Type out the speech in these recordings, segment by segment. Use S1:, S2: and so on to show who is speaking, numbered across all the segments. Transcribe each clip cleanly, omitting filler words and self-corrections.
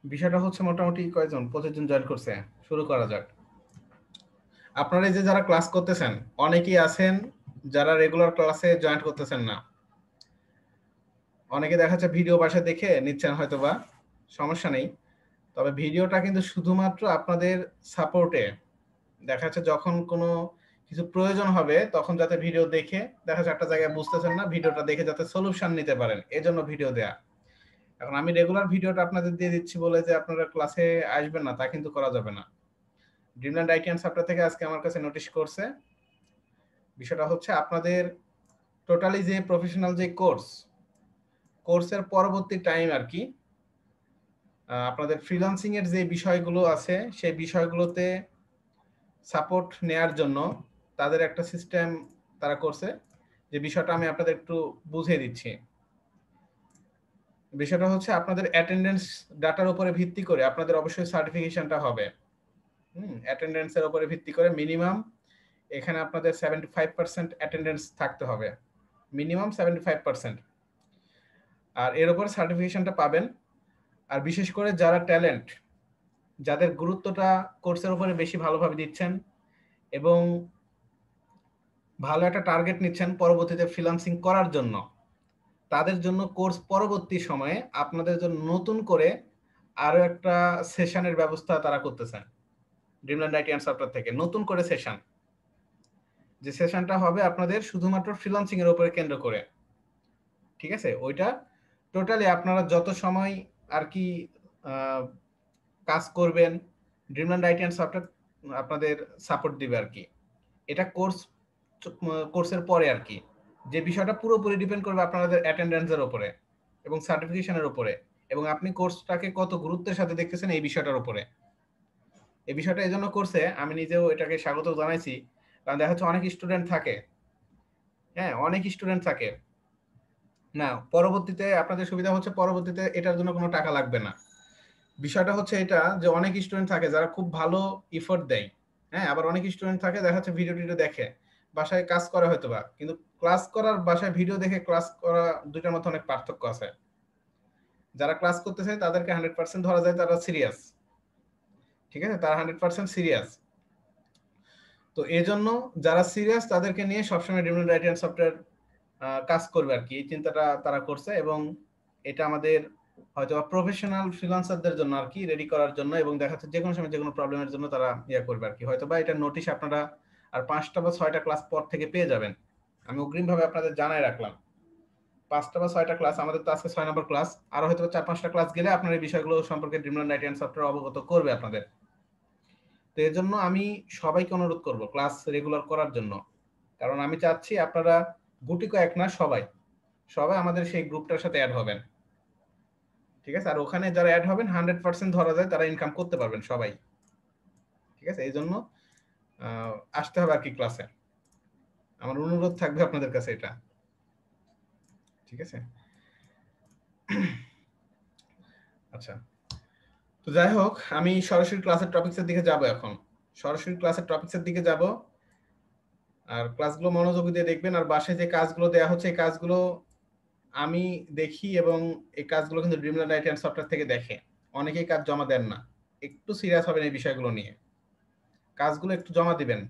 S1: বিষয়টা হচ্ছে মোটামুটি কয়জন 25 জন জয়েন করছে। শুরু করা যাক। আপনারা এই যে যারা ক্লাস করতেছেন অনেকেই আছেন যারা রেগুলার ক্লাসে জয়েন করতেছেন না। অনেকে দেখা যাচ্ছে ভিডিও বাসায় দেখে নিচ্ছেন হয়তোবা, সমস্যা নেই। তবে ভিডিওটা কিন্তু শুধুমাত্র আপনাদের সাপোর্টে, দেখা যাচ্ছে যখন কোনো কিছু প্রয়োজন হবে তখন যাতে ভিডিও দেখে, দেখা যাচ্ছে একটা জায়গায় বুঝতেছেন না, ভিডিওটা দেখে যাতে সলিউশন নিতে পারেন, এজন্য ভিডিও দেয়া। এখন আমি রেগুলার ভিডিওটা আপনাদের দিয়ে দিচ্ছি বলে যে আপনারা ক্লাসে আসবেন না তা কিন্তু করা যাবে না। ড্রিমল্যান্ড আইটি অ্যান্ড সফটওয়্যার থেকে আজকে আমার কাছে নোটিশ করছে, বিষয়টা হচ্ছে আপনাদের টোটালি যে প্রফেশনাল যে কোর্সের পরবর্তী টাইম আর কি, আপনাদের ফ্রিল্যান্সিং এর যে বিষয়গুলো আছে সেই বিষয়গুলোতে সাপোর্ট নেয়ার জন্য তাদের একটা সিস্টেম তারা করছে, যে বিষয়টা আমি আপনাদের একটু বুঝিয়ে দিচ্ছি। বিষয়টা হচ্ছে আপনাদের অ্যাটেন্ডেন্স ডাটার উপরে ভিত্তি করে আপনাদের অবশ্যই সার্টিফিকেশনটা হবে। অ্যাটেন্ডেন্সের উপরে ভিত্তি করে মিনিমাম এখানে আপনাদের 75% অ্যাটেন্ডেন্স থাকতে হবে, মিনিমাম 75%। আর এর উপর সার্টিফিকেশনটা পাবেন। আর বিশেষ করে যারা ট্যালেন্ট, যাদের গুরুত্বটা কোর্সের উপরে বেশি ভালোভাবে দিচ্ছেন এবং ভালো একটা টার্গেট নিচ্ছেন পরবর্তীতে ফ্রিল্যান্সিং করার জন্য, তাদের জন্য কোর্স পরবর্তী সময়ে আপনাদের জন্য নতুন করে আরো একটা সেশনের ব্যবস্থা তারা করতেছেন ড্রিমল্যান্ড আইটি অ্যান্ড সফটওয়্যার থেকে। নতুন করে সেশন, যে সেশনটা হবে আপনাদের শুধুমাত্র ফ্রিল্যান্সিং এর উপরে কেন্দ্র করে, ঠিক আছে? ওইটা টোটালি আপনারা যত সময় আর কি আহ, কাজ করবেন, ড্রিমল্যান্ড আইটি অ্যান্ড সফটওয়্যার আপনাদের সাপোর্ট দিবে আর কি। এটা কোর্সের পরে আর কি, যে বিষয়টা পুরোপুরি ডিপেন্ড করবে আপনাদের অ্যাটেন্ডেন্সের উপরে এবং সার্টিফিকেশনের উপরে, এবং আপনি কোর্সটাকে কত গুরুত্বের সাথে দেখতেছেন এই বিষয়টার উপরে। এই বিষয়টা এই জন্য করছে, আমি নিজেও এটাকে স্বাগত জানাইছি, কারণ দেখা যাচ্ছে অনেক স্টুডেন্ট থাকে, হ্যাঁ অনেক স্টুডেন্ট থাকে না, পরবর্তীতে আপনাদের সুবিধা হচ্ছে পরবর্তীতে এটার জন্য কোনো টাকা লাগবে না। বিষয়টা হচ্ছে এটা যে অনেক স্টুডেন্ট থাকে যারা খুব ভালো ইফোর্ট দেয়, হ্যাঁ, আবার অনেক স্টুডেন্ট থাকে দেখা যাচ্ছে ভিডিও টিডিও দেখে, বাসায় কাজ করে হয়তো বা, কিন্তু ক্লাস করার বাসায় ভিডিও দেখে ক্লাস করা দুইটার মধ্যে অনেক পার্থক্য আছে। যারা ক্লাস করতেছে তাদেরকে 100% ধরা যায় তারা সিরিয়াস, ঠিক আছে, তারা 100% সিরিয়াস। তো এই জন্য যারা সিরিয়াস তাদেরকে নিয়ে সবসময় ডেভেলপমেন্ট রাইট অ্যান্ড সফটওয়্যার কাজ করবে আর কি, এই চিন্তাটা তারা করছে। এবং এটা আমাদের হয়তো প্রফেশনাল ফ্রিল্যান্সারদের জন্য আর কি রেডি করার জন্য, এবং দেখা যাচ্ছে যে কোনো সময় যে কোনো প্রবলেমের জন্য তারা ইয়ে করবে আর কি। হয়তো বা এটা নোটিশ আপনারা আর 5টা বা 6টা ক্লাস পর থেকে পেয়ে যাবেন, আমি অগ্রিমভাবে আপনাদের জানাই রাখলাম। 5টা বা 6টা ক্লাস, আমাদের তো আজকে 6 নম্বর ক্লাস, আর হয়তো 4-5টা ক্লাস গেলে আপনার এই বিষয়গুলো সম্পর্কে ড্রিমল্যান্ড আইটি অ্যান্ড সফটওয়্যার অবগত করবে আপনাদের। তো এর জন্য আমি সবাইকে অনুরোধ করব ক্লাস রেগুলার করার জন্য, কারণ আমি চাচ্ছি আপনারা গুটি কয়েক না, সবাই সবাই আমাদের সেই গ্রুপটার সাথে অ্যাড হবেন, ঠিক আছে? আর ওখানে যারা অ্যাড হবেন 100% ধরা যায় তারা ইনকাম করতে পারবেন সবাই, ঠিক আছে? এই জন্য আসতে হবে আর কি ক্লাসে, আমার অনুরোধ থাকবে আপনাদের কাছে এটা, ঠিক আছে? আচ্ছা, তো যাই হোক, আমি সরাসরি ক্লাসের টপিক্সের দিকে যাব এখন, সরাসরি ক্লাসের টপিক্সের দিকে যাব। আর ক্লাসগুলো মনোযোগ দিয়ে দেখবেন, আর বাসায় যে কাজগুলো দেওয়া হচ্ছে এই কাজগুলো আমি দেখি, এবং এই কাজগুলো কিন্তু ড্রিমল্যান্ড আইটি অ্যান্ড সফটওয়্যার থেকে দেখে, অনেকেই কাজ জমা দেন না। একটু সিরিয়াস হবেন এই বিষয়গুলো নিয়ে, কাজগুলো একটু জমা দিবেন,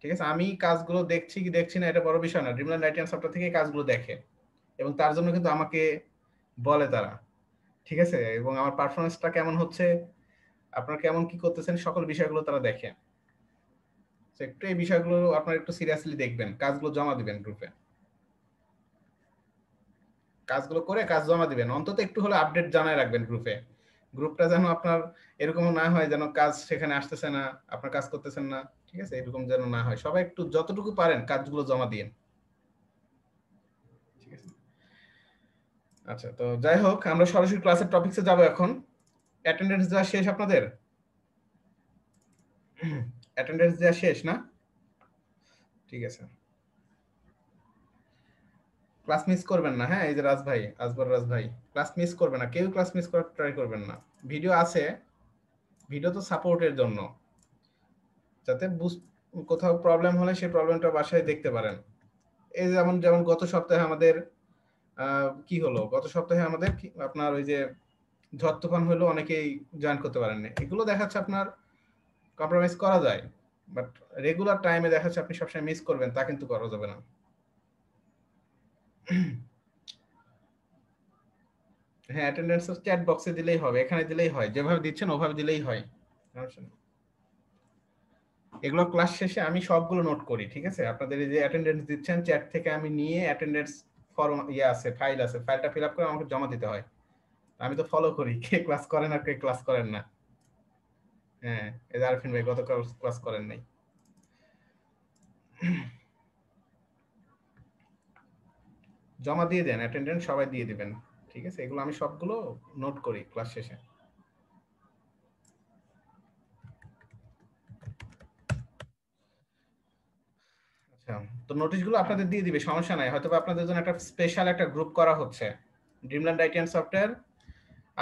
S1: ঠিক আছে? আমি কাজগুলো দেখছি কি দেখছি না এটা বড় বিষয় না, ড্রিমল্যান্ড আইটি অ্যান্ড সফটওয়্যার থেকে কাজগুলো দেখে, এবং তার জন্য কিন্তু আমাকে বলে তারা, ঠিক আছে? এবং আমার পারফরমেন্সটা কেমন হচ্ছে, আপনারা কেমন কি করতেছেন, সকল বিষয়গুলো তারা দেখে। তো একটু এই বিষয়গুলো আপনারা একটু সিরিয়াসলি দেখবেন, কাজগুলো জমা দিবেন গ্রুপে, কাজগুলো করে কাজ জমা দিবেন, অন্তত একটু হলে আপডেট জানায় রাখবেন গ্রুপে। গ্রুপটা যেন আপনার এরকম না হয় যেন কাজ সেখানে আসতেছে না, আপনার কাজ করতেছেন না, ঠিক আছে? এরকম যেন না হয়, সবাই একটু যতটুকু পারেন কাজগুলো জমা দিন, ঠিক আছে? আচ্ছা, তো যাই হোক, আমরা সরাসরি ক্লাসের টপিকসে যাব এখন। অ্যাটেন্ডেন্স দেওয়া শেষ আপনাদের? অ্যাটেন্ডেন্স দেওয়া শেষ না? ঠিক আছে, ক্লাস মিস করবেন না, হ্যাঁ? এই যে রাজ ভাই, আসবর রাজ ভাই, ক্লাস মিস করবেন না, কেউ ক্লাস মিস করার ট্রাই করবেন না। ভিডিও আছে, ভিডিও তো সাপোর্টের জন্য, যাতে কোথাও প্রবলেম হলে সেই প্রবলেমটা বাসায় দেখতে পারেন। এই যেমন যেমন গত সপ্তাহে আমাদের কি হলো, গত সপ্তাহে আমাদের আপনার ওই যে ঝড় তুফান হলো অনেকেই জয়েন করতে পারেন না। এগুলো দেখাচ্ছে আপনার কম্প্রোমাইজ করা যায়, বাট রেগুলার টাইমে দেখাচ্ছে আপনি সবসময় মিস করবেন তা কিন্তু করা যাবে না। হ্যাঁ, অ্যাটেন্ডেন্স চ্যাট বক্সে দিলেই হবে, এখানে দিলেই হয়, যেভাবে দিচ্ছেন ওভাবে দিলেই হয়। এগুলো ক্লাস শেষে আমি সবগুলো নোট করি, ঠিক আছে? আপনাদের এই যে অ্যাটেন্ডেন্স দিচ্ছেন চ্যাট থেকে আমি নিয়ে অ্যাটেন্ডেন্স ফর্ম আছে, ফাইল আছে, ফাইলটা ফিল আপ করে আমাকে জমা দিতে হয়। আমি তো ফলো করি কে ক্লাস করেন আর কে ক্লাস করেন না। হ্যাঁ, এই যে আরফিন ভাই গতকাল ক্লাস করেন নাই। জমা দিয়ে দেন, অ্যাটেন্ডেন্স সবাই দিয়ে দিবেন, ঠিক আছে? এগুলো আমি সবগুলো নোট করি ক্লাস শেষে। আচ্ছা, তো নোটিশগুলো আপনাদের দিয়ে দিবে, সমস্যা নাই। হয়তো আপনাদের জন্য একটা স্পেশাল একটা গ্রুপ করা হচ্ছে, ড্রিমল্যান্ড আইটি এন্ড সফটওয়্যার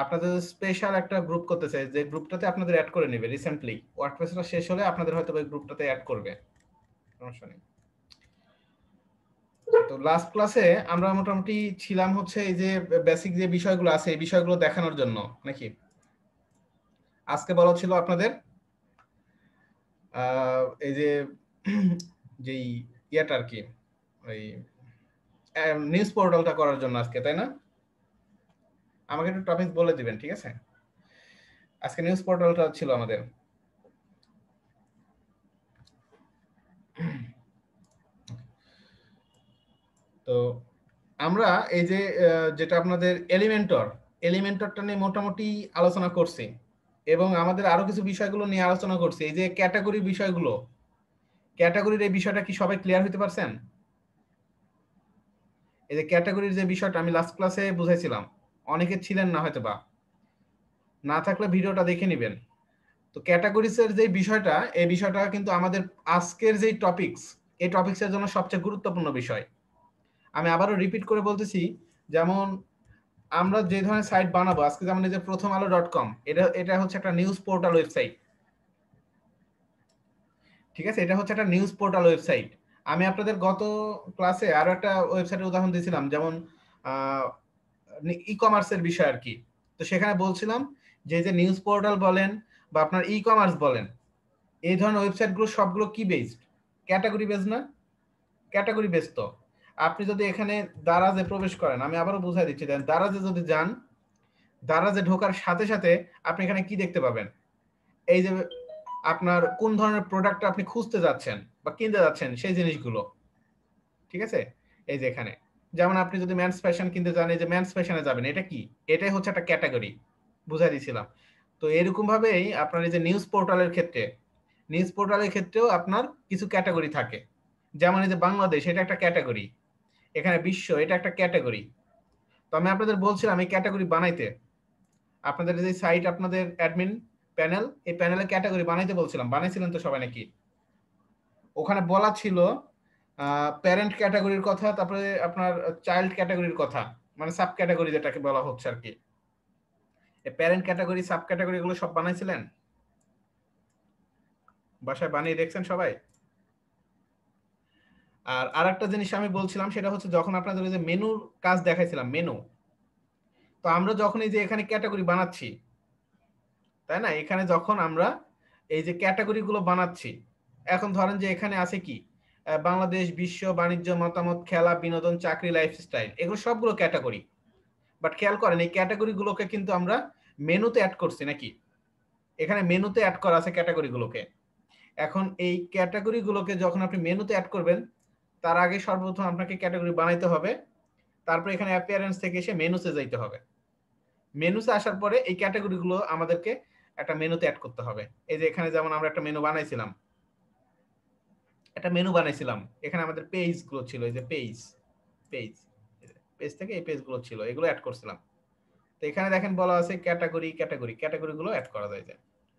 S1: আপনাদের স্পেশাল একটা গ্রুপ করতেছে, যে গ্রুপটাতে আপনাদের অ্যাড করে নেবে রিসেন্টলি। ওয়ার্কপ্লেসটা শেষ হলে আপনাদের হয়তো ওই গ্রুপটাতে অ্যাড করবে, সমস্যা নেই। তো লাস্ট ক্লাসে আমরা মোটামুটি ছিলাম হচ্ছে এই যে বেসিক যে বিষয়গুলো আছে এই বিষয়গুলো দেখানোর জন্য নাকি। আজকে বলা ছিল আপনাদের এই যে যেই ইয়েটা আর কি, ওই নিউজ পোর্টালটা করার জন্য আজকে, তাই না? আমাকে একটু টপিক বলে দিবেন, ঠিক আছে? আজকে নিউজ পোর্টালটা ছিল আমাদের। তো আমরা এই যে যেটা আপনাদের এলিমেন্টরটা নিয়ে মোটামুটি আলোচনা করছি, এবং আমাদের আরো কিছু বিষয়গুলো নিয়ে আলোচনা করছি। এই যে ক্যাটাগরি বিষয়গুলো, ক্যাটাগরির এই বিষয়টা কি সবাই ক্লিয়ার হতে পারছেন? এই যে ক্যাটাগরির যে বিষয়টা আমি লাস্ট ক্লাসে বুঝাইছিলাম, অনেকে ছিলেন না হয়তো, বা না থাকলে ভিডিওটা দেখে নেবেন। তো ক্যাটাগরিজের যে বিষয়টা, এই বিষয়টা কিন্তু আমাদের আজকের যে টপিকস, এই টপিকসের জন্য সবচেয়ে গুরুত্বপূর্ণ বিষয়। আমি আবারও রিপিট করে বলতেছি, যেমন আমরা যে ধরনের সাইট বানাবো আজকে, যেমন এই যে প্রথম আলো .com, এটা এটা হচ্ছে একটা নিউজ পোর্টাল ওয়েবসাইট, ঠিক আছে? এটা হচ্ছে একটা নিউজ পোর্টাল ওয়েবসাইট। আমি আপনাদের গত ক্লাসে আরো একটা ওয়েবসাইটের উদাহরণ দিয়েছিলাম, যেমন ই কমার্সের বিষয় আর কি। তো সেখানে বলছিলাম যে যে নিউজ পোর্টাল বলেন বা আপনার ই কমার্স বলেন, এই ধরনের ওয়েবসাইটগুলো সবগুলো কি বেসড? ক্যাটাগরি বেসড না? Category based. তো আপনি যদি এখানে দারাজে প্রবেশ করেন, আমি আবারও বুঝাই দিচ্ছি, দেন দারাজে যদি যান, দারাজে ঢোকার সাথে সাথে আপনি এখানে কি দেখতে পাবেন? এই যে আপনার কোন ধরনের প্রোডাক্ট আপনি খুঁজতে যাচ্ছেন বা কিনতে যাচ্ছেন সেই জিনিসগুলো, ঠিক আছে? এই যে এখানে যেমন আপনি যদি মেন্স ফ্যাশন কিনতে যান, এই যে মেন্স ফ্যাশনে যাবেন, এটা কি? এটাই হচ্ছে একটা ক্যাটাগরি, বুঝাই দিয়েছিলাম। তো এরকম ভাবেই আপনার এই যে নিউজ পোর্টালের ক্ষেত্রে, নিউজ পোর্টালের ক্ষেত্রেও আপনার কিছু ক্যাটাগরি থাকে। যেমন এই যে বাংলাদেশ, এটা একটা ক্যাটাগরি, এখানে বিশ্ব, এটা একটা ক্যাটাগরি। তো আমি আপনাদের বলছিলাম এই ক্যাটাগরি বানাইতে, আপনাদের যে সাইট, আপনাদের অ্যাডমিন প্যানেল, এই প্যানেলে ক্যাটাগরি বানাইতে বলছিলাম, বানাইছিলেন তো সবাই নাকি? ওখানে বলা ছিল প্যারেন্ট ক্যাটাগরির কথা, তারপরে আপনার চাইল্ড ক্যাটাগরির কথা, মানে সাব ক্যাটাগরি যেটাকে বলা হচ্ছে আর কি। এই প্যারেন্ট ক্যাটাগরি, সাব ক্যাটাগরি গুলো সব বানাইছিলেন? বাসায় বানিয়ে দেখছেন সবাই? আর আরেকটা জিনিস আমি বলছিলাম, সেটা হচ্ছে যখন আপনাদের ওই যে মেনুর কাজ দেখাইছিলাম, মেনু, তো আমরা যখন এই যে এখানে ক্যাটাগরি বানাচ্ছি, তাই না? এখানে যখন আমরা এই যে ক্যাটাগরি গুলো বানাচ্ছি, এখন ধরেন যে এখানে আছে কি, বাংলাদেশ, বিশ্ব, বাণিজ্য, মতামত, খেলা, বিনোদন, চাকরি, লাইফস্টাইল, এগুলো সবগুলো ক্যাটাগরি। বাট খেয়াল করেন এই ক্যাটাগরি গুলোকে কিন্তু আমরা মেনুতে অ্যাড করছি নাকি? এখানে মেনুতে অ্যাড করা আছে ক্যাটাগরি গুলোকে। এখন এই ক্যাটাগরি গুলোকে যখন আপনি মেনুতে অ্যাড করবেন, তার আগে সর্বপ্রথম আপনাকে ক্যাটাগরি বানাইতে হবে, তারপর এখানে অ্যাপিয়ারেন্স থেকে এসে মেনুতে যাইতে হবে। মেনুতে আসার পরে এই ক্যাটাগরি গুলো আমাদেরকে একটা মেনুতে অ্যাড করতে হবে। এই যে এখানে যেমন আমরা একটা মেনু বানাইছিলাম, এখানে আমাদের পেজ গুলো ছিল, এই যে পেজ, পেজ পেজ থেকে এই পেজ গুলো ছিল, এগুলো অ্যাড করছিলাম। তো এখানে দেখেন বলা আছে ক্যাটাগরি, ক্যাটাগরি গুলো অ্যাড করা যায়।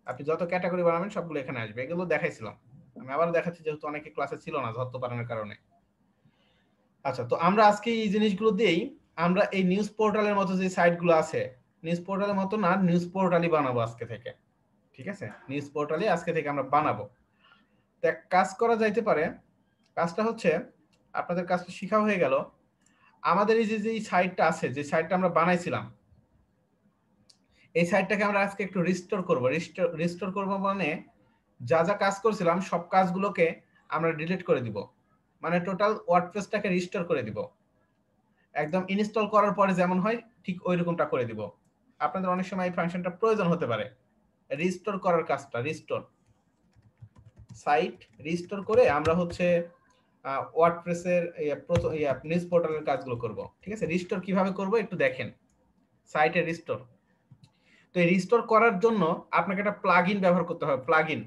S1: আপনি যত ক্যাটাগরি বানাবেন সবগুলো এখানে আসবে, এগুলো দেখাইছিলাম। আমি আবার দেখাচ্ছি যেহেতু অনেকে ক্লাসে ছিল না ধরতে পারানোর কারণে। আচ্ছা, তো আমরা আজকে এই জিনিসগুলো দিয়েই আমরা এই নিউজ পোর্টালের মতো যে সাইটগুলো আছে, নিউজ পোর্টালের মতো না, নিউজ পোর্টালই বানাবো আজকে থেকে, ঠিক আছে? নিউজ পোর্টালই আজকে থেকে আমরা বানাবো। তো এক কাজ করা যাইতে পারে, কাজটা হচ্ছে, আপনাদের কাজটা শিখা হয়ে গেল। আমাদের এই যে সাইটটা আছে, যে সাইটটা আমরা বানাইছিলাম, এই সাইটটাকে আমরা আজকে একটু রিস্টোর করব। রিস্টোর করব মানে যা যা কাজ করছিলাম সব কাজগুলোকে আমরা ডিলিট করে দিব, মানে টোটাল ওয়ার্ডপ্রেসটাকে রিস্টোর করে দিব, একদম ইনস্টল করার পরে যেমন হয় ঠিক ওই রকমটা করে দিব। আপনাদের অনেক সময় এই ফাংশনটা প্রয়োজন হতে পারে, রিস্টোর করার কাজটা। রিস্টোর সাইট রিস্টোর করে আমরা হচ্ছে ওয়ার্ডপ্রেসের নিউজ পোর্টালের কাজগুলো করব। ঠিক আছে, রিস্টোর কিভাবে করব একটু দেখেন। সাইটে রিস্টোর, তো এই রিস্টোর করার জন্য আপনাকে একটা প্লাগইন ব্যবহার করতে হবে। প্লাগইন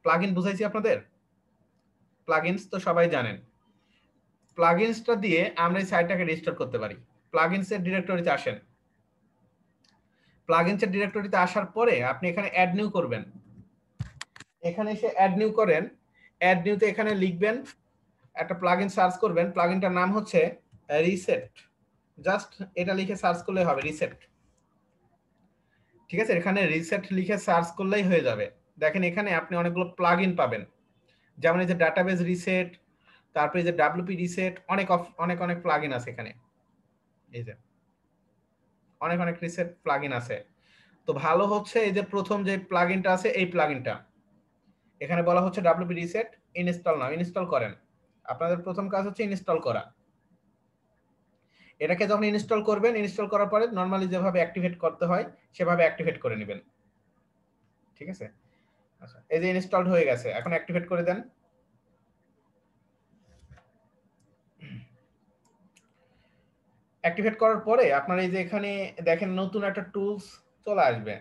S1: প্লাগইন বুঝাইছি আপনাদের? প্লাগইনস তো সবাই জানেন। প্লাগইনসটা দিয়ে আমরা এই সাইটটাকে রিস্টোর করতে পারি। প্লাগইনসের ডিরেক্টরিতে আসেন। প্লাগইনসের ডিরেক্টরিতে আসার পরে আপনি এখানে অ্যাড নিউ করবেন। এখানে এসে অ্যাড নিউ করেন। অ্যাড নিউতে এখানে লিখবেন, একটা প্লাগইন সার্চ করবেন। প্লাগইনটার নাম হচ্ছে রিসেট। জাস্ট এটা লিখে সার্চ করলে হবে, রিসেট। ঠিক আছে, এখানে রিসেট লিখে সার্চ করলেই হয়ে যাবে। দেখেন এখানে আপনি অনেকগুলো প্লাগইন পাবেন, যেমন এই যে ডাটাবেজ রিসেট, তারপরে এই যে ডাব্লিউপি রিসেট, অনেক অনেক অনেক প্লাগইন আছে এখানে। এই যে অনেক অনেক রিসেট প্লাগইন আছে। তো ভালো হচ্ছে এই যে প্রথম যে প্লাগইনটা আছে এই প্লাগইনটা, এখানে বলা হচ্ছে ডাব্লিউপি রিসেট ইনস্টল নাও, ইনস্টল করেন। আপনাদের প্রথম কাজ হচ্ছে ইনস্টল করা। এটাকে যখন ইনস্টল করবেন, ইনস্টল করার পরে নরমালি যেভাবে অ্যাক্টিভেট করতে হয় সেভাবে অ্যাক্টিভেট করে নেবেন। ঠিক আছে, আচ্ছা এই যে ইনস্টলড হয়ে গেছে, এখন অ্যাক্টিভেট করে দেন। অ্যাক্টিভেট করার পরে আপনারা এই যে এখানে দেখেন নতুন একটা টুলস চলে আসবে।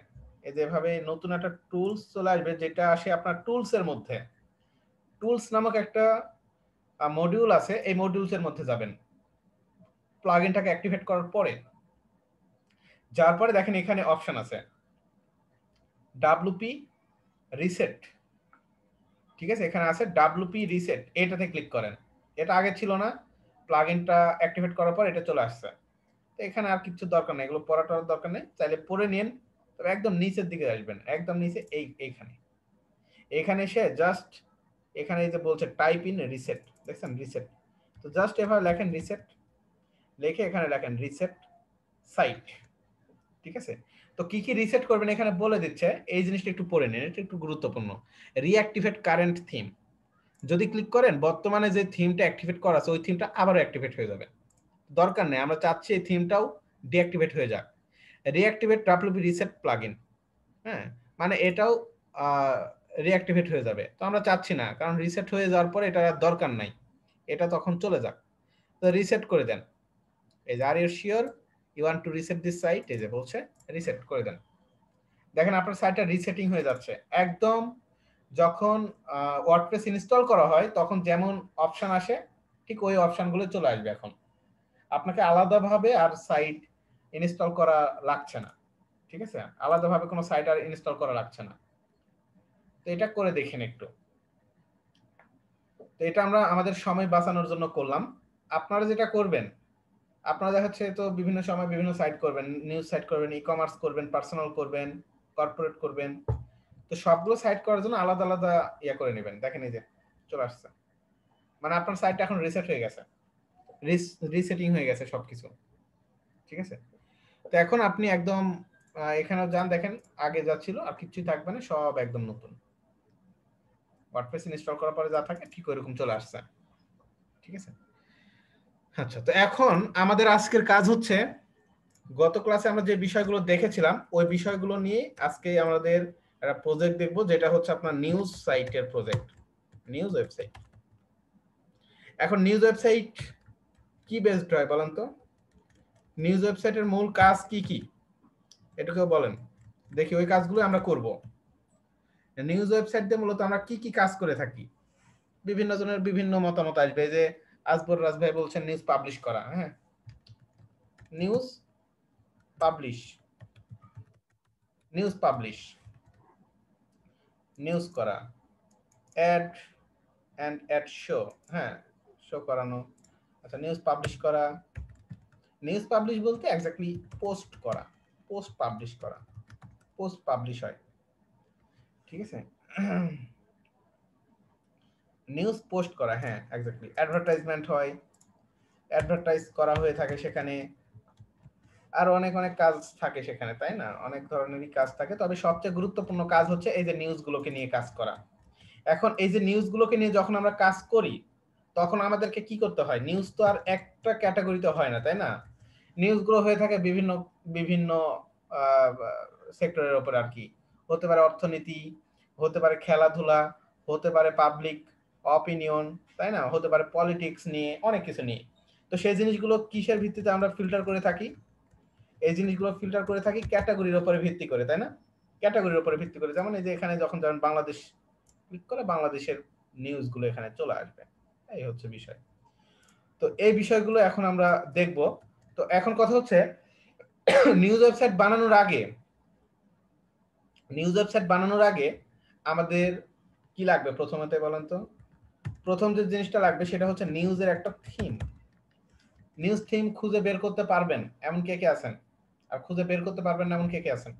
S1: এই যেভাবে নতুন একটা টুলস চলে আসবে, যেটা আসে আপনার টুলস এর মধ্যে। টুলস নামক একটা মডিউল আছে, এই মডিউলস এর মধ্যে যাবেন প্লাগইনটাকে অ্যাক্টিভেট করার পরে। যার পরে দেখেন এখানে অপশন আছে ডাব্লিউপি রিসেট। ঠিক আছে, এখানে আছে ডাব্লিউপি রিসেট, এটাতে ক্লিক করেন। এটা আগে ছিল না, প্লাগইনটা অ্যাক্টিভেট করার পর এটা চলে আসছে। তো এখানে আর কিছু দরকার নেই, এগুলো পড়াটার দরকার নেই, চাইলে পড়ে নিন। তবে একদম নিচের দিকে আসবেন, একদম নিচে এইখানে। এখানে এসে জাস্ট এখানে এই যে বলছে টাইপ ইন রিসেট, দেখছেন রিসেট। তো জাস্ট এভাবে লেখেন রিসেট, লিখে এখানে লেখেন রিসেট সাইট। ঠিক আছে, তো কি কি রিসেট করবেন এখানে বলে দিচ্ছে, এই জিনিসটা একটু পড়ে নিন, এটা একটু গুরুত্বপূর্ণ। রিঅ্যাক্টিভেট কারেন্ট থিম, যদি ক্লিক করেন বর্তমানে যে থিমটা অ্যাক্টিভেট করা আছে ওই থিমটা আবারও অ্যাক্টিভেট হয়ে যাবে। দরকার নেই, আমরা চাচ্ছি এই থিমটাও ডিঅ্যাক্টিভেট হয়ে যাক। রিঅ্যাক্টিভেট ডাব্লিউপি রিসেট প্লাগইন, হ্যাঁ, মানে এটাও রিঅ্যাক্টিভেট হয়ে যাবে। তো আমরা চাচ্ছি না, কারণ রিসেট হয়ে যাওয়ার পরে এটা দরকার নাই, এটা তখন চলে যাক। তো রিসেট করে দেন। এই যে are you sure you want to reset this site, এই যে বলছে রিসেট করে দেন। দেখেন আপনার সাইটটা রিসেটিং হয়ে যাচ্ছে একদম। যখন ওয়ার্ডপ্রেস ইনস্টল করা হয় তখন যেমন অপশন আসে ঠিক ওই অপশনগুলো চলে আসবে। এখন আপনাকে আলাদাভাবে আর সাইট ইনস্টল করা লাগছে না। ঠিক আছে, আলাদাভাবে কোনো সাইট আর ইনস্টল করা লাগছে না। তো এটা করে দেখেন একটু। তো এটা আমরা আমাদের সময় বাঁচানোর জন্য করলাম। আপনারা যেটা করবেন, আপনারা দেখা যাচ্ছে তো বিভিন্ন সময় বিভিন্ন সাইট করবেন, নিউজ সাইট করবেন, ই কমার্স করবেন, পার্সোনাল করবেন, কর্পোরেট করবেন। তো সবগুলো সাইট করার জন্য আলাদা আলাদা ইয়ে করে নেবেন। দেখেন এই যে চলে আসছে, মানে আপনার সাইটটা এখন রিসেট হয়ে গেছে, রিসেটিং হয়ে গেছে সবকিছু। ঠিক আছে, তো এখন আপনি একদম এখানেও যান, দেখেন আগে যা ছিল আর কিছুই থাকবে না, সব একদম নতুন। ওয়ার্ডপ্রেস ইনস্টল করার পরে যা থাকে ঠিক ওইরকম চলে আসছে। ঠিক আছে, আচ্ছা তো এখন আমাদের আজকের কাজ হচ্ছে, গত ক্লাসে আমরা যে বিষয়গুলো দেখেছিলাম ওই বিষয়গুলো নিয়ে আজকে আমাদের একটা প্রজেক্ট দেখব, যেটা হচ্ছে আপনার নিউজ সাইটের প্রজেক্ট, নিউজ ওয়েবসাইট। এখন নিউজ ওয়েবসাইট কি বেসড হয় বলেন তো? নিউজ ওয়েবসাইটের মূল কাজ কি কি এটাকেও বলেন দেখি, ওই কাজগুলো আমরা করব। নিউজ ওয়েবসাইট দিয়ে মূলত আমরা কি কি কাজ করে থাকি, বিভিন্ন জনের বিভিন্ন মতামত আসবে। যে আজবর রাজ ভাই বলছেন নিউজ পাবলিশ করা, হ্যাঁ, news publish, news publish, news করা, অ্যাড অ্যান্ড অ্যাড শো, হ্যাঁ, শো করানো। আচ্ছা, নিউজ পাবলিশ করা, নিউজ পাবলিশ বলতে এক্স্যাক্টলি পোস্ট করা, পোস্ট পাবলিশ করা, পোস্ট পাবলিশ হয়। ঠিক আছে, নিউজ পোস্ট করা, হ্যাঁ এক্স্যাক্টলি। অ্যাডভার্টাইজমেন্ট হয়, অ্যাডভার্টাইজ করা হয়ে থাকে সেখানে। আর অনেক অনেক কাজ থাকে সেখানে, তাই না? অনেক ধরনেরই কাজ থাকে, তবে সবচেয়ে গুরুত্বপূর্ণ কাজ হচ্ছে এই যে নিউজগুলোকে নিয়ে কাজ করা। এখন এই যে নিউজগুলোকে নিয়ে যখন আমরা কাজ করি, তখন আমাদেরকে কি করতে হয়? নিউজ তো আর একটা ক্যাটাগরিতে হয় না, তাই না? নিউজগুলো হয়ে থাকে বিভিন্ন বিভিন্ন সেক্টরের উপর আর কি। হতে পারে অর্থনীতি, হতে পারে খেলাধুলা, হতে পারে পাবলিক অপিনিয়ন, তাই না? হতে পারে পলিটিক্স নিয়ে, অনেক কিছু নিয়ে। তো সেই জিনিসগুলো কিসের ভিত্তিতে আমরা ফিল্টার করে থাকি? এই জিনিসগুলো ফিল্টার করে থাকি ক্যাটাগরির উপরে ভিত্তি করে, তাই না? ক্যাটাগরির উপরে ভিত্তি করে, যেমন এই যে এখানে যখন যেমন বাংলাদেশ ক্লিক করে বাংলাদেশের নিউজগুলো এখানে চলে আসবে। এই হচ্ছে বিষয়। তো এই বিষয়গুলো এখন আমরা দেখব। তো এখন কথা হচ্ছে নিউজ ওয়েবসাইট বানানোর আগে আমাদের কি লাগবে প্রথমতে বলেন তো? প্রথম যে জিনিসটা লাগবে সেটা হচ্ছে নিউজের একটা থিম। নিউজ থিম খুঁজে বের করতে পারবেন এমন কে কে আছেন? আর খুঁজে বের করতে পারবেন না এমন কে কে আছেন?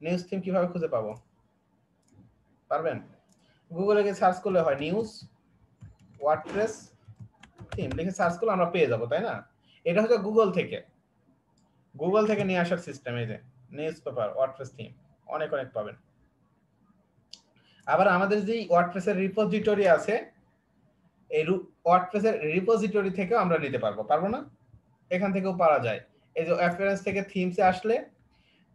S1: নিউজ থিম কিভাবে খুঁজে পাবো? পারবেন? গুগলে গিয়ে সার্চ করলে হয় নিউজ ওয়ার্ডপ্রেস থিম লিখে সার্চ করলে আমরা পেয়ে যাব, তাই না? এটা হচ্ছে গুগল থেকে নিয়ে আসার সিস্টেম। এই যে নিউজ পেপার ওয়ার্ডপ্রেস থিম অনেক অনেক পাবেন। আবার আমাদের যে ওয়ার্ডপ্রেসের রিপোজিটরি আছে, এই ওয়ার্ডপ্রেসের রিপোজিটরি থেকেও আমরা নিতে পারবো না? এখান থেকেও পাওয়া যায়। এই যে অ্যাপিয়ারেন্স থেকে থিমসে আসলে,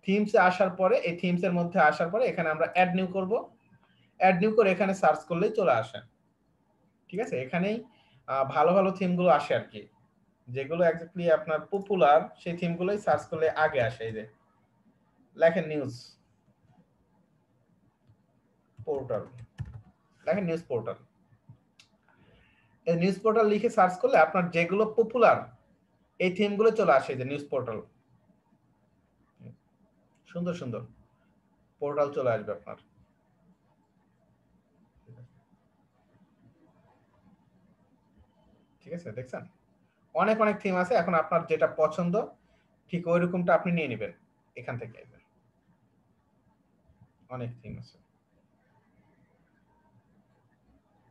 S1: থিমসে আসার পরে এই থিমসের মধ্যে আসার পরে এখানে আমরা অ্যাড নিউ করব। অ্যাড নিউ করে এখানে সার্চ করলেই চলে আসে। ঠিক আছে? এখানেই ভালো ভালো থিমগুলো আসে আর কি, যেগুলো এক্স্যাক্টলি আপনার পপুলার সেই থিমগুলোই সার্চ করলে আগে আসে। এই যে লেখেন নিউজ পোর্টাল, লেখেন নিউজ পোর্টাল। এই নিউজ পোর্টাল লিখে সার্চ করলে আপনার যেগুলো পপুলার এই থিমগুলো চলে আসে। যে নিউজ পোর্টাল, সুন্দর সুন্দর পোর্টাল চলে আসবে আপনার। ঠিক আছে, দেখছেন অনেক অনেক থিম আছে। এখন আপনার যেটা পছন্দ ঠিক ওই রকমটা আপনি নিয়ে নেবেন এখান থেকে। অনেক থিম আছে,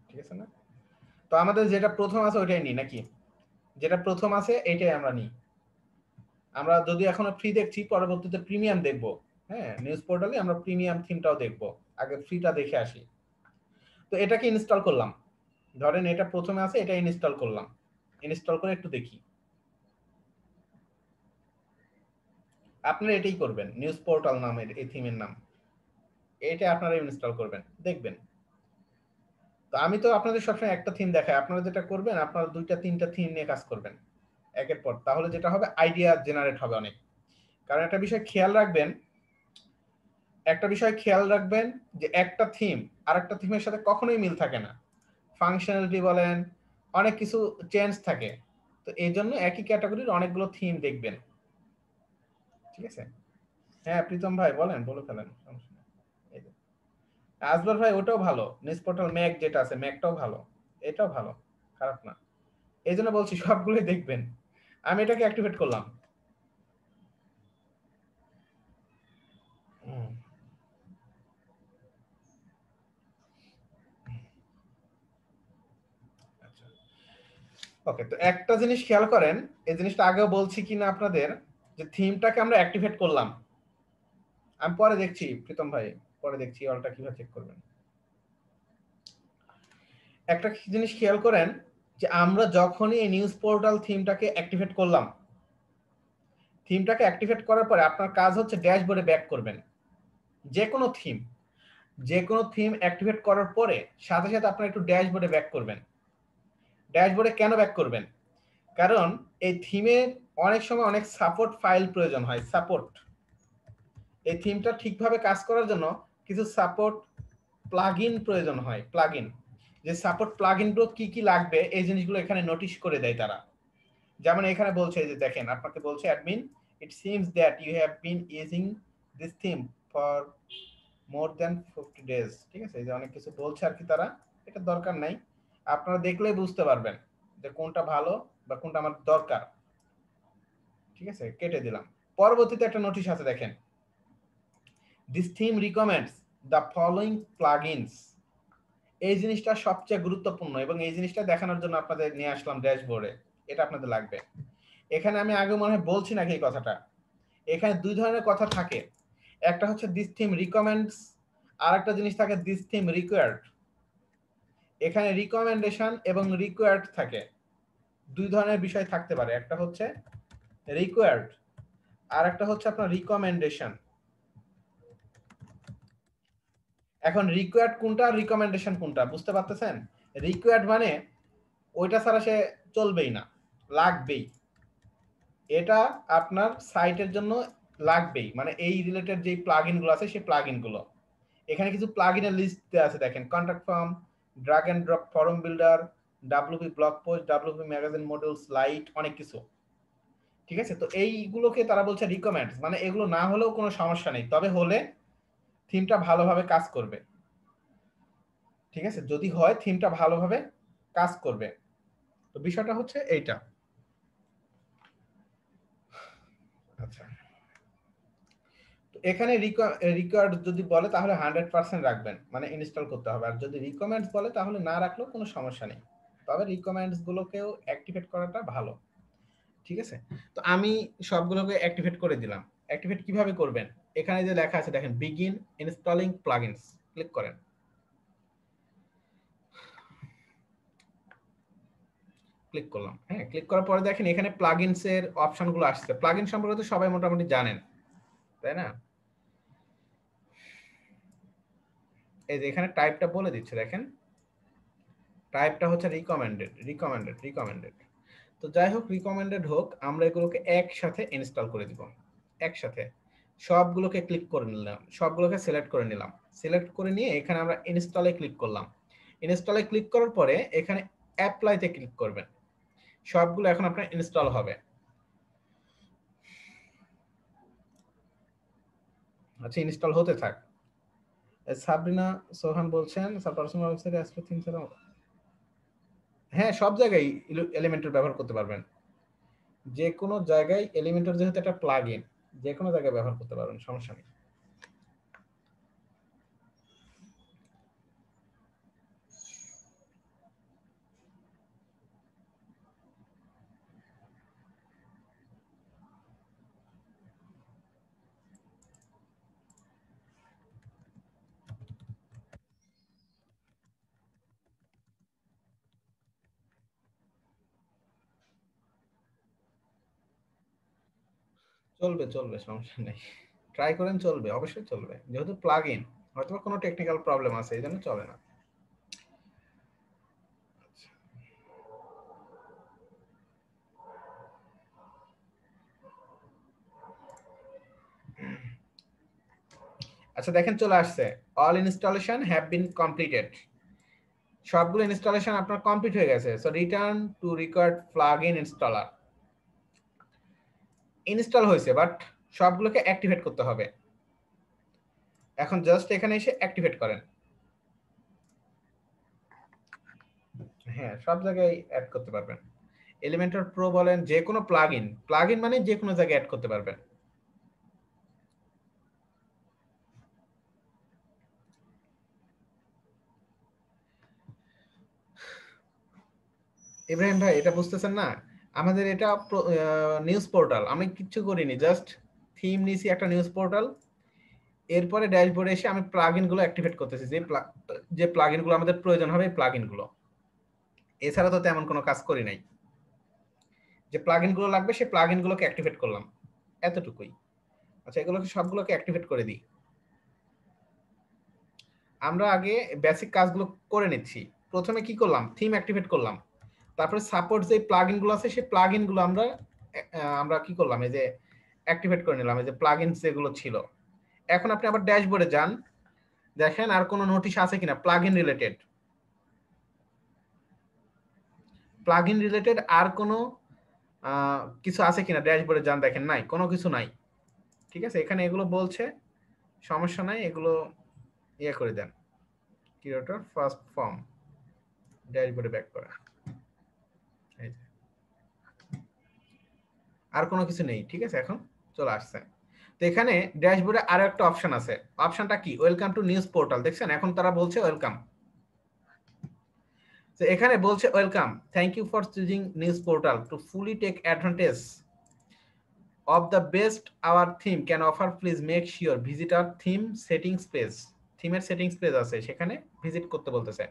S1: ঠিক আছে না? তো আমাদের যেটা প্রথম আছে ওইটাই নিই নাকি? যেটা প্রথম আছে এটাই আমরা নিই। আমরা যদি এখনো ফ্রি দেখছি, পরবর্তীতে প্রিমিয়াম দেখব। হ্যাঁ, নিউজ পোর্টালে আমরা প্রিমিয়াম থিমটাও দেখব, আগে ফ্রিটা দেখে আসি। তো এটাকে ইনস্টল করলাম, ধরেন এটা প্রথমে আছে, এটা ইনস্টল করলাম। ইনস্টল করে একটু দেখি। আপনারা এটাই করবেন, নিউজ পোর্টাল নামের এই থিমের নাম, এটা আপনারা ইনস্টল করবেন, দেখবেন। তো আমি তো আপনাদের সবসময় একটা থিম দেখাই, আপনারা যেটা করবেন আপনারা দুইটা তিনটা থিম নিয়ে কাজ করবেন একের পর। তাহলে যেটা হবে আইডিয়া জেনারেট হবে অনেক। কারণ একটা বিষয় খেয়াল রাখবেন, যে একটা থিম আরেকটা থিমের সাথে কখনোই মিল থাকে না। ফাংশনালিটি বলেন, অনেক কিছু চেঞ্জ থাকে। তো এই জন্য একই ক্যাটাগরির অনেকগুলো থিম দেখবেন। ঠিক আছে? হ্যাঁ প্রীতম ভাই বলেন, বলে ফেলেন, সমস্যা নেই। এই যে আজবার ভাই ওটাও ভালো, নিউজ পোর্টাল ম্যাক যেটা আছে ম্যাকটাও ভালো, এটাও ভালো, খারাপ না। এই জন্য বলছি সবগুলোই দেখবেন। আমি এটাকে অ্যাক্টিভেট করলাম। আচ্ছা, ওকে। তো একটা জিনিস খেয়াল করেন, এই জিনিসটা আগেও বলছি কিনা আপনাদের, যে থিমটাকে আমরা অ্যাক্টিভেট করলাম। আমি পরে দেখছি প্রীতম ভাই, পরে দেখছি অলটা কিভাবে চেক করবেন। একটা জিনিস খেয়াল করেন, যে আমরা যখনই এই নিউজ পোর্টাল থিমটাকে অ্যাক্টিভেট করলাম, থিমটাকে অ্যাক্টিভেট করার পরে আপনার কাজ হচ্ছে ড্যাশবোর্ডে ব্যাক করবেন। যে কোনো থিম, অ্যাক্টিভেট করার পরে সাথে সাথে আপনার একটু ড্যাশবোর্ডে ব্যাক করবেন। ড্যাশবোর্ডে কেন ব্যাক করবেন? কারণ এই থিমের অনেক সময় অনেক সাপোর্ট ফাইল প্রয়োজন হয়। এই থিমটা ঠিকভাবে কাজ করার জন্য কিছু সাপোর্ট প্লাগইন প্রয়োজন হয়। যে সাপোর্ট প্লাগইনগুলো কি কি লাগবে এই জিনিসগুলো এখানে নোটিশ করে দেয় তারা। যেমন এখানে বলছে, যে দেখেন আপনাকে বলছে admin, it seems that you have been using this theme for more than 50 days. ঠিক আছে? এই যে অনেক কিছু বলছে আর কি তারা, এটা দরকার নাই, আপনারা দেখলেই বুঝতে পারবেন যে কোনটা ভালো বা কোনটা আমার দরকার। ঠিক আছে, কেটে দিলাম। পরবর্তীতে একটা নোটিশ আছে, দেখেন, this theme recommends the following plugins. এই জিনিসটা সবচেয়ে গুরুত্বপূর্ণ এবং এই জিনিসটা দেখানোর জন্য আপনাদের নিয়ে আসলাম ড্যাশবোর্ডে, এটা আপনাদের লাগবে। এখানে আমি আগে মনে হয় বলছি নাকি এই কথাটা, এখানে দুই ধরনের কথা থাকে, একটা হচ্ছে দিস থিম রিকমেন্ডস, আর একটা জিনিস থাকে দিস থিম রিকোয়ার্ড। এখানে রিকমেন্ডেশন এবং রিকোয়ার্ড থাকে, দুই ধরনের বিষয় থাকতে পারে, একটা হচ্ছে রিকোয়ার্ড আর একটা হচ্ছে আপনার রিকমেন্ডেশন। এখন রিকোয়ার্ড কোনটা আর রিকমেন্ডেশন কোনটা বুঝতে পারতেছেন? রিকোয়ার্ড মানে ওইটা ছাড়া সে চলবেই না, লাগবেই, এটা আপনার সাইটের জন্য লাগবেই, মানে এই রিলেটেড যে প্লাগইন গুলো আছে সেই প্লাগইন গুলো, এখানে কিছু প্লাগইনের লিস্ট দেওয়া আছে দেখেন, contact form, drag and drop form builder, WP blog post, WP magazine models, lite, অনেক কিছু। ঠিক আছে, তো এইগুলোকে তারা বলছে রিকমেন্ডস, মানে এগুলো না হলেও কোনো সমস্যা নেই, তবে হলে থিমটা ভালোভাবে কাজ করবে। ঠিক আছে, যদি হয় থিমটা ভালোভাবে কাজ করবে, তো বিষয়টা হচ্ছে এইটা। আচ্ছা, তো এখানে রিকোয়ার্ড যদি বলে তাহলে 100% রাখবেন, মানে ইনস্টল করতে হবে, আর যদি রিকমেন্ডস বলে তাহলে না রাখলেও কোনো সমস্যা নেই, তবে রিকমেন্ডস গুলোকেও অ্যাক্টিভেট করাটা ভালো। ঠিক আছে, তো আমি সবগুলোকে অ্যাক্টিভেট করে দিলাম। অ্যাক্টিভেট কিভাবে করবেন? এখানে যে লেখা আছে দেখেন, বিগিন ইনস্টলিং প্লাগইনস, ক্লিক করেন। ক্লিক করলাম, হ্যাঁ, ক্লিক করার পরে দেখেন এখানে প্লাগইনস এর অপশনগুলো আসছে। প্লাগইন সম্পর্কে তো সবাই মোটামুটি জানেন, তাই না? এই যে এখানে টাইপটা বলে দিচ্ছে দেখেন, টাইপটা হচ্ছে রিকমেন্ডেড। তো যাই হোক, রিকমেন্ডেড হোক, আমরা এগুলোকে একসাথে ইনস্টল করে দিব। একসাথে সবগুলোকে ক্লিক করে নিলাম, সবগুলোকে সিলেক্ট করে নিলাম। সিলেক্ট করে নিয়ে এখানে আমরা ইনস্টলে ক্লিক করলাম। ইনস্টলে ক্লিক করার পরে এখানে অ্যাপ্লাইতে ক্লিক করবেন। সবগুলো এখন আপনার ইনস্টল হবে। আচ্ছা, ইনস্টল হতে থাক। সাবরিনা সোহান বলছেন, পার্সোনাল ওয়েবসাইটে অ্যাসপেক্ট থিমস এর, হ্যাঁ, সব জায়গায় এলিমেন্টর ব্যবহার করতে পারবেন, যে কোনো জায়গায় এলিমেন্টর যেহেতু একটা প্লাগইন, যে কোনো জায়গায় ব্যবহার করতে পারবেন, সমস্যা নেই। চলবে চলবে, সমস্যা নেই, ট্রাই করেন, চলবে, অবশ্যই চলবে, যেহেতু প্লাগইন, হয়তো কোনো টেকনিক্যাল প্রবলেম আছে এই জন্য চলে না। আচ্ছা দেখেন, চলে আসছে, all installation have been completed. সবগুলো ইনস্টলেশন আপনার কমপ্লিট হয়ে গেছে, so return to required plugin installer. Install হয়েছে, বাট সবগুলোকে অ্যাক্টিভেট করতে হবে। এখন জাস্ট এখানে এসে অ্যাক্টিভেট করেন। হ্যাঁ, সব জায়গায় অ্যাড করতে পারবেন, এলিমেন্টর প্রো বলেন, যে কোনো প্লাগইন মানে যে কোনো জায়গায় অ্যাড করতে পারবেন। ইব্রাহিম ভাই, এটা বুঝতেছেন না? আমাদের এটা নিউজ পোর্টাল, আমি কিচ্ছু করিনি, জাস্ট থিম নিয়েছি একটা নিউজ পোর্টাল, এরপরে ড্যাশবোর্ডে এসে আমি প্লাগইন গুলো অ্যাক্টিভেট করতেছি, যে প্লাগইন গুলো আমাদের প্রয়োজন হবে এই প্লাগইন গুলো, এছাড়া তো তেমন কোনো কাজ করি নাই। যে প্লাগইন গুলো লাগবে সেই প্লাগইন গুলোকে অ্যাক্টিভেট করলাম, এতটুকুই। আচ্ছা, এগুলোকে সবগুলোকে অ্যাক্টিভেট করে দিই। আমরা আগে বেসিক কাজগুলো করে নিচ্ছি। প্রথমে কি করলাম, থিম অ্যাক্টিভেট করলাম, তারপরে সাপোর্ট যে প্লাগইন গুলো আছে সেই প্লাগইন গুলো আমরা কি করলাম, এই যে অ্যাক্টিভেট করে নিলাম, এই যে প্লাগইনস যেগুলো ছিল। এখন আপনি আবার ড্যাশবোর্ডে যান, দেখেন আর কোনো নোটিশ আছে কিনা প্লাগইন রিলেটেড। প্লাগইন রিলেটেড আর কোনো কিছু আছে কিনা ড্যাশবোর্ডে যান, দেখেন নাই, কোনো কিছু নাই। ঠিক আছে, এখানে এগুলো বলছে, সমস্যা নাই, এগুলো ইয়ে করে দেন, ক্রিয়েটর ফার্স্ট ফর্ম, ড্যাশবোর্ডে ব্যাক করা। আর কোনো কিছু নেই, ঠিক আছে, এখন চলে আসছে। তো এখানে ড্যাশবোর্ডে আরো একটা অপশন আছে, অপশনটা কি, ওয়েলকাম টু নিউজ পোর্টাল, দেখছেন এখন তারা বলছে ওয়েলকাম। তো এখানে বলছে welcome, thank you for choosing news portal to fully take advantage of the best our theme can offer. Please make sure visit our theme settings page. থিমের settings page আছে, সেখানে ভিজিট করতে বলতেছে।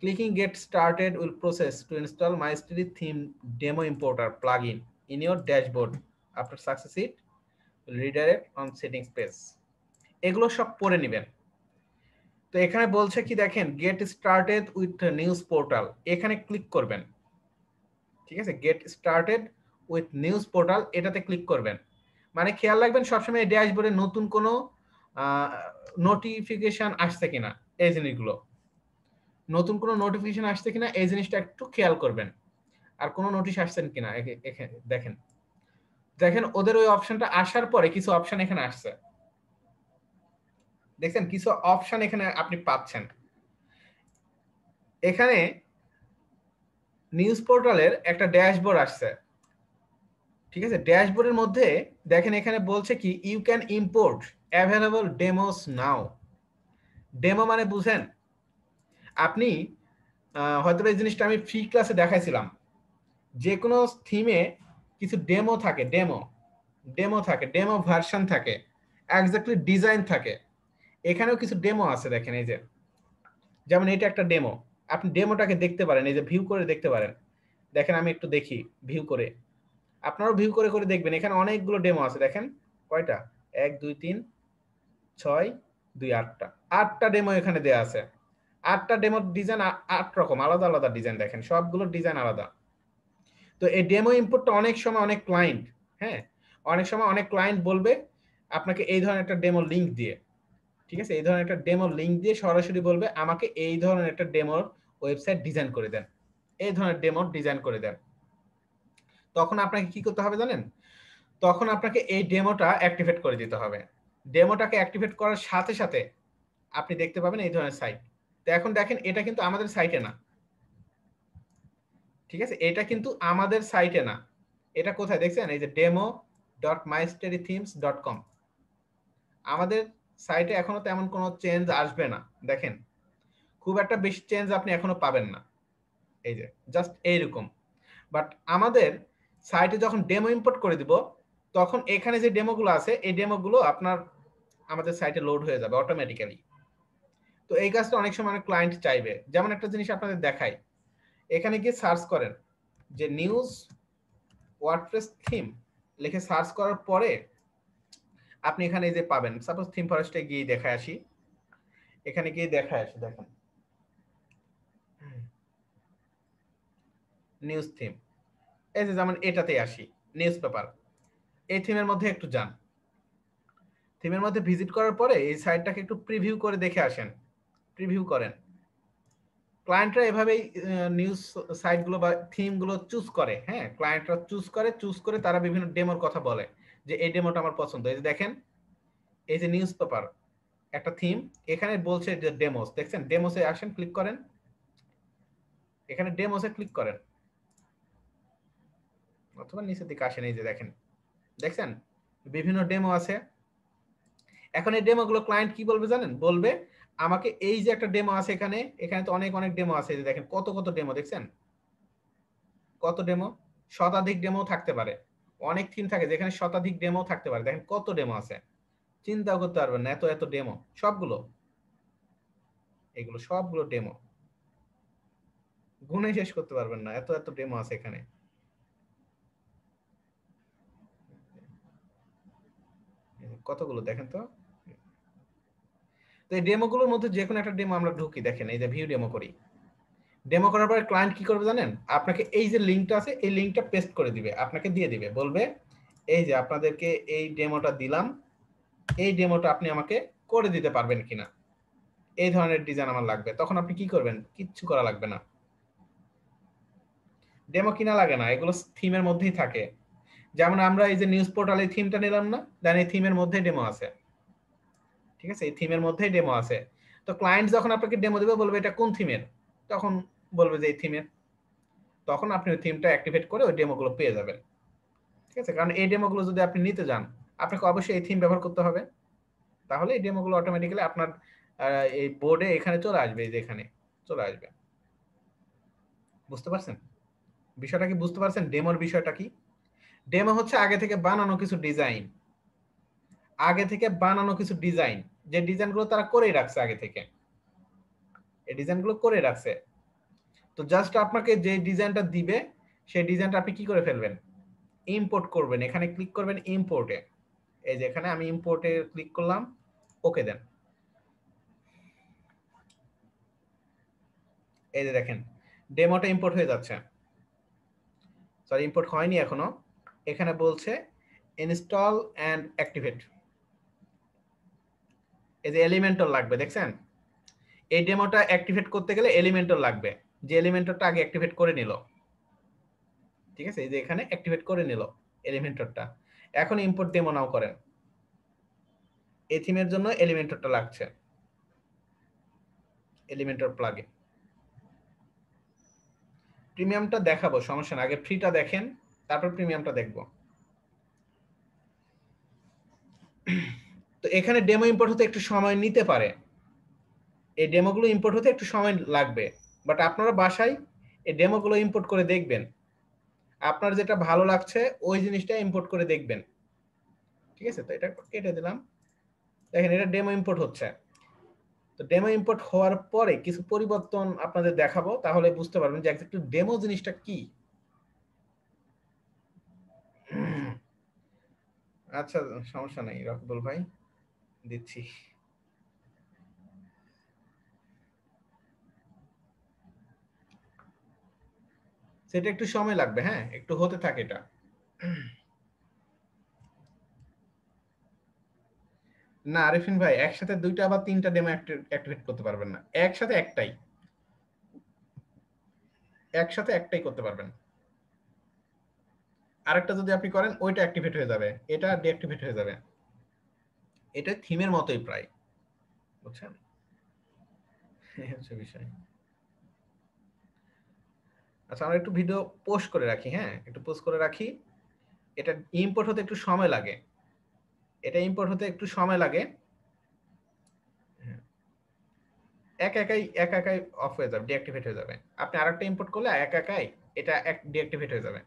S1: Clicking get started will process to install mystery theme demo importer plugin in your dashboard after success it redirect on settings page. এগুলো সব পড়ে নেবেন। তো এখানে বলছে কি দেখেন, get started with news portal, এখানে ক্লিক করবেন। ঠিক আছে, get started with news portal এটাতে ক্লিক করবেন। মানে খেয়াল রাখবেন সবসময় ড্যাশবোর্ডে নতুন কোনো নোটিফিকেশন আসছে কিনা, এই জিনিসগুলো নতুন কোনো নোটিফিকেশন আসছে কিনা এই জিনিসটা একটু খেয়াল করবেন। আর কোনো নোটিশ আসছেন কিনা দেখেন দেখেন ওদের ওই অপশনটা আসার পরে কিছু অপশন এখানে আসছে, দেখছেন কিছু অপশন এখানে আপনি পাচ্ছেন। এখানে নিউজ পোর্টালের একটা ড্যাশবোর্ড আসছে। ঠিক আছে, ড্যাশবোর্ডের মধ্যে দেখেন এখানে বলছে কি you can import available demos now. Demo মানে বুঝেন আপনি, হয়তো এই জিনিসটা আমি ফ্রি ক্লাসে দেখাইছিলাম, যে কোনো থিমে কিছু ডেমো থাকে, ডেমো থাকে, ডেমো ভার্সন থাকে, এক্স্যাক্টলি ডিজাইন থাকে। এখানেও কিছু ডেমো আছে দেখেন, এই যে যেমন এটা একটা ডেমো, আপনি ডেমোটাকে দেখতে পারেন, এই যে ভিউ করে দেখতে পারেন। দেখেন আমি একটু দেখি ভিউ করে, আপনারাও ভিউ করে করে দেখবেন। এখানে অনেকগুলো ডেমো আছে, দেখেন কয়টা, 1 2 3 6 2 8টা ডেমো এখানে দেয়া আছে। 8টা ডেমোর ডিজাইন 8 রকম আলাদা আলাদা ডিজাইন, দেখেন সবগুলোর ডিজাইন আলাদা। তো এই ডেমো ইনপুটটা অনেক সময় অনেক ক্লায়েন্ট, হ্যাঁ অনেক সময় অনেক ক্লায়েন্ট বলবে আপনাকে এই ধরনের একটা ডেমো লিংক দিয়ে, ঠিক আছে, এই ধরনের একটা ডেমো লিংক দিয়ে সরাসরি বলবে আমাকে এই ধরনের একটা ডেমোর ওয়েবসাইট ডিজাইন করে দেন, এই ধরনের ডেমো ডিজাইন করে দেন। তখন আপনাকে কি করতে হবে জানেন, তখন আপনাকে এই ডেমোটা অ্যাক্টিভেট করে দিতে হবে। ডেমোটাকে অ্যাক্টিভেট করার সাথে সাথে আপনি দেখতে পাবেন এই ধরনের সাইট। তো এখন দেখেন এটা কিন্তু আমাদের সাইটে না, ঠিক আছে, এটা কিন্তু আমাদের সাইটে না। এটা কোথায় দেখছেন, এই যে demo.mysterythemes.com। আমাদের সাইটে এখনো তেমন কোনো চেঞ্জ আসবে না, দেখেন খুব একটা বেশি চেঞ্জ আপনি এখনো পাবেন না, এই যে জাস্ট এইরকম। বাট আমাদের সাইটে যখন ডেমো ইম্পোর্ট করে দিব, তখন এখানে যে ডেমোগুলো আছে এই ডেমোগুলো আপনার আমাদের সাইটে লোড হয়ে যাবে অটোমেটিক্যালি। তো এই কাজটা অনেক সময় অনেক ক্লায়েন্ট চাইবে। যেমন একটা জিনিস আপনাদের দেখাই, এখানে গিয়ে সার্চ করেন যে নিউজ ওয়ার্ডপ্রেস থিম লিখে সার্চ করার পরে আপনি এখানে এই যে পাবেন, সাপোজ থিম ফরেস্টে গিয়ে দেখায় আসি, এখানে গিয়ে দেখায় আসি, দেখেন নিউজ থিম, এই যে যেমন এটাতে আসি নিউজ পেপার, এই থিমের মধ্যে একটু যান, থিমের মধ্যে ভিজিট করার পরে এই সাইটটাকে একটু প্রিভিউ করে দেখে আসেন, প্রিভিউ করেন। ক্লায়েন্টরা এভাবেই নিউজ সাইটগুলো বা থিমগুলো চুজ করে, হ্যাঁ ক্লায়েন্টরা চুজ করে তারা বিভিন্ন ডেমোর কথা বলে যে এই ডেমোটা আমার পছন্দ। এই যে দেখেন এই যে নিউজ পেপার একটা থিম, এখানে বলছে যে ডেমোস, দেখছেন ডেমোসে আসেন, ক্লিক করেন, এখানে ডেমোসে ক্লিক করেন অথবা নিচের দিকে আসেন, এই যে দেখেন দেখছেন বিভিন্ন ডেমো আছে। এখন এই ডেমোগুলো ক্লায়েন্ট কি বলবে জানেন, বলবে আমাকে এই যে একটা ডেমো আছে এখানে, এখানে তো অনেক অনেক ডেমো আছে, যে দেখেন কত কত ডেমো, দেখছেন কত ডেমো, শতাধিক ডেমো থাকতে পারে, অনেক থিম থাকে যেখানে শতাধিক ডেমো থাকতে পারে, দেখেন কত ডেমো আছে, চিন্তা করতে পারবেন না এত এত ডেমো, সবগুলো এগুলো সবগুলো ডেমো, গুণে শেষ করতে পারবেন না এত এত ডেমো আছে এখানে। কতগুলো দেখেন তো। তো এই ডেমোগুলোর মধ্যে যে কোনো একটা ডেমো আমরা ঢুকি, দেখেন এই যে ভিউ ডেমো করি, ডেমো করার পরে ক্লায়েন্ট কি করবে জানেন, আপনাকে এই যে লিংকটা আছে এই লিংকটা পেস্ট করে দিবে, আপনাকে দিয়ে দিবে, বলবে এই যে আপনাদেরকে এই ডেমোটা দিলাম, এই ডেমোটা আপনি আমাকে করে দিতে পারবেন কিনা, এই ধরনের ডিজাইন আমার লাগবে। তখন আপনি কি করবেন, কিচ্ছু করা লাগবে না, ডেমো কিনা লাগে না, এগুলো থিমের মধ্যেই থাকে। যেমন আমরা এই যে নিউজ পোর্টালে থিমটা নিলাম না, দেন এই থিমের মধ্যে ডেমো আছে, ঠিক আছে, এই থিমের মধ্যেই ডেমো আছে। তো ক্লায়েন্ট যখন আপনাকে ডেমো দেবে বলবে এটা কোন থিমের, তখন বলবে যে এই থিমের, তখন আপনি ওই থিমটা অ্যাক্টিভেট করে ওই ডেমোগুলো পেয়ে যাবেন। ঠিক আছে, কারণ এই ডেমোগুলো যদি আপনি নিতে যান আপনাকে অবশ্যই এই থিম ব্যবহার করতে হবে, তাহলে এই ডেমোগুলো অটোমেটিক্যালি আপনার এই বোর্ডে এখানে চলে আসবে, এই যে এখানে চলে আসবে। বুঝতে পারছেন বিষয়টা কি? বুঝতে পারছেন ডেমোর বিষয়টা কি? ডেমো হচ্ছে আগে থেকে বানানো কিছু ডিজাইন, যে ডিজাইনগুলো তারা করেই রাখছে আগে থেকে, এই ডিজাইনগুলো করে রাখছে। তো জাস্ট আপনাকে যে ডিজাইনটা দিবে সেই ডিজাইনটা আপনি কি করে ফেলবেন? ইম্পোর্ট করবেন। এখানে ক্লিক করবেন ইম্পোর্টে। এই যে এখানে আমি ইম্পোর্টে ক্লিক করলাম, ওকে দেন। এই যে দেখেন ডেমোটা ইম্পোর্ট হয়ে যাচ্ছে। সরি, ইম্পোর্ট হয়নি এখনো। এখানে বলছে ইনস্টল এন্ড অ্যাক্টিভেট। এই যে এলিমেন্টর লাগবে, দেখছেন? এই ডেমোটা অ্যাক্টিভেট করতে গেলে এলিমেন্টর লাগবে, যে এলিমেন্টরটা আগে অ্যাক্টিভেট করে নিল। ঠিক আছে, এই যে এখানে অ্যাক্টিভেট করে নিল এলিমেন্টরটা। এখন ইম্পোর্ট ডেমো নাও করেন। এই থিমের জন্য এলিমেন্টরটা লাগছে, এলিমেন্টর প্লাগইন। প্রিমিয়ামটা দেখাবো, সমস্যা না, আগে ফ্রিটা দেখেন তারপর প্রিমিয়ামটা দেখব। তো এখানে ডেমো ইম্পোর্ট হতে একটু সময় নিতে পারে, এই ডেমোগুলো ইম্পোর্ট হতে একটু সময় লাগবে, বাট আপনারা বাসায় এই ডেমোগুলো ইম্পোর্ট করে দেখবেন, আপনার যেটা ভালো লাগছে ওই জিনিসটা ইম্পোর্ট করে দেখবেন। ঠিক আছে, তো এটা কেটে দিলাম। দেখেন এটা ডেমো ইম্পোর্ট হচ্ছে। তো ডেমো ইম্পোর্ট হওয়ার পরে কিছু পরিবর্তন আপনাদের দেখাবো, তাহলে বুঝতে পারবেন যে একটু ডেমো জিনিসটা কি। আচ্ছা, সমস্যা নাই রকিবুল ভাই, দিচ্ছি। সেটা একটু সময় লাগবে, হ্যাঁ একটু হতে থাকে এটা। না আরিফিন ভাই, একসাথে দুইটা বা তিনটা ডেমো অ্যাক্টিভেট করতে পারবেন না, একসাথে একটাই, করতে পারবেন। আরেকটা যদি আপনি করেন ওইটা অ্যাক্টিভেট হয়ে যাবে, এটা ডিঅ্যাক্টিভেট হয়ে যাবে। এটা থিমের মতোই প্রায়, বুঝছেন? এই হচ্ছে বিষয়। আচ্ছা, আমরা একটু ভিডিও পোস্ট করে রাখি, হ্যাঁ একটু পোস্ট করে রাখি। এটা ইম্পোর্ট হতে একটু সময় লাগে, হ্যাঁ, এক একাই অফ হয়ে যাবে, ডিঅ্যাক্টিভেট হয়ে যাবে। আপনি আরেকটা ইম্পোর্ট করলে এক একাই এটা ডিঅ্যাক্টিভেট হয়ে যাবে।